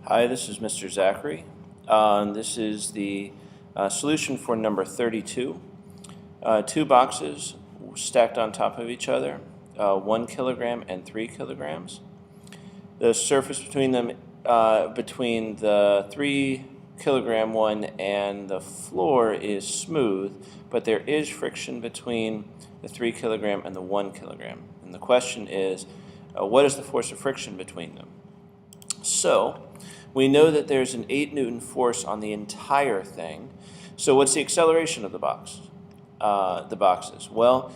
Hi, this is Mr. Zachary. This is the solution for number 32. Two boxes stacked on top of each other, 1 kilogram and 3 kilograms. The surface between them, between the 3 kilogram one and the floor is smooth, but there is friction between the 3 kilogram and the 1 kilogram. And the question is, what is the force of friction between them? So, we know that there's an 8 Newton force on the entire thing. So what's the acceleration of the boxes? Well,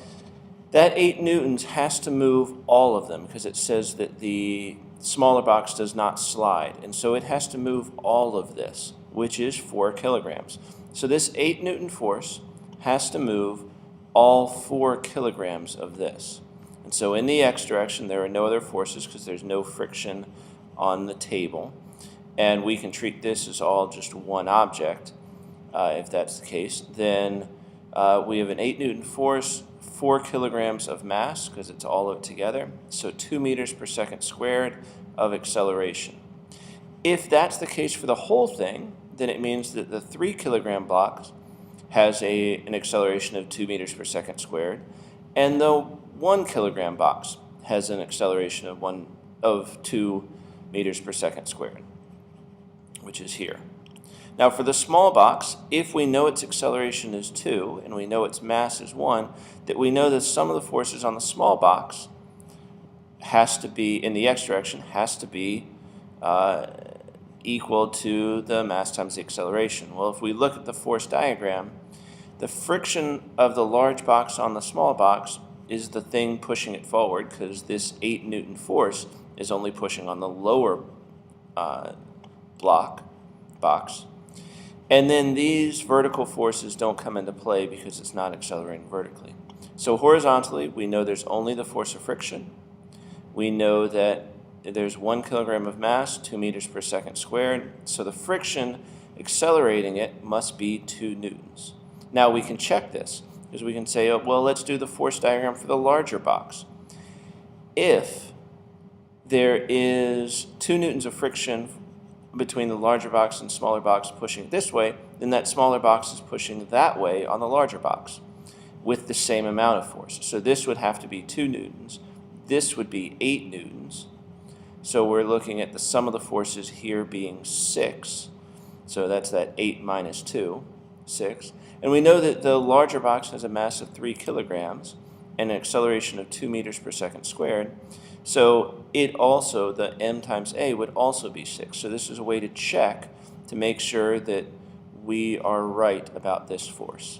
that 8 Newtons has to move all of them because it says that the smaller box does not slide. And so it has to move all of this, which is 4 kilograms. So this 8 Newton force has to move all 4 kilograms of this. And so in the x direction, there are no other forces because there's no friction on the table. And we can treat this as all just one object, if that's the case. Then we have an 8 Newton force, 4 kilograms of mass, because it's all of it together, so 2 meters per second squared of acceleration. If that's the case for the whole thing, then it means that the 3 kilogram box has an acceleration of 2 meters per second squared, and the 1 kilogram box has an acceleration of 2 meters per second squared, which is here. Now for the small box, if we know its acceleration is 2 and we know its mass is 1, that we know the sum of the forces on the small box has to be, in the x direction, has to be equal to the mass times the acceleration. Well, if we look at the force diagram, the friction of the large box on the small box is the thing pushing it forward, because this 8 Newton force is only pushing on the lower box. And then these vertical forces don't come into play because it's not accelerating vertically. So horizontally, we know there's only the force of friction. We know that there's 1 kilogram of mass, 2 meters per second squared. So the friction accelerating it must be 2 newtons. Now we can check this, because we can say, oh, well, let's do the force diagram for the larger box. If there is 2 newtons of friction between the larger box and smaller box pushing this way, then that smaller box is pushing that way on the larger box with the same amount of force. So this would have to be 2 newtons. This would be 8 newtons. So we're looking at the sum of the forces here being 6. So that's that 8 minus 2, 6. And we know that the larger box has a mass of 3 kilograms and an acceleration of 2 meters per second squared. So it also, the m times a would also be 6. So this is a way to check to make sure that we are right about this force.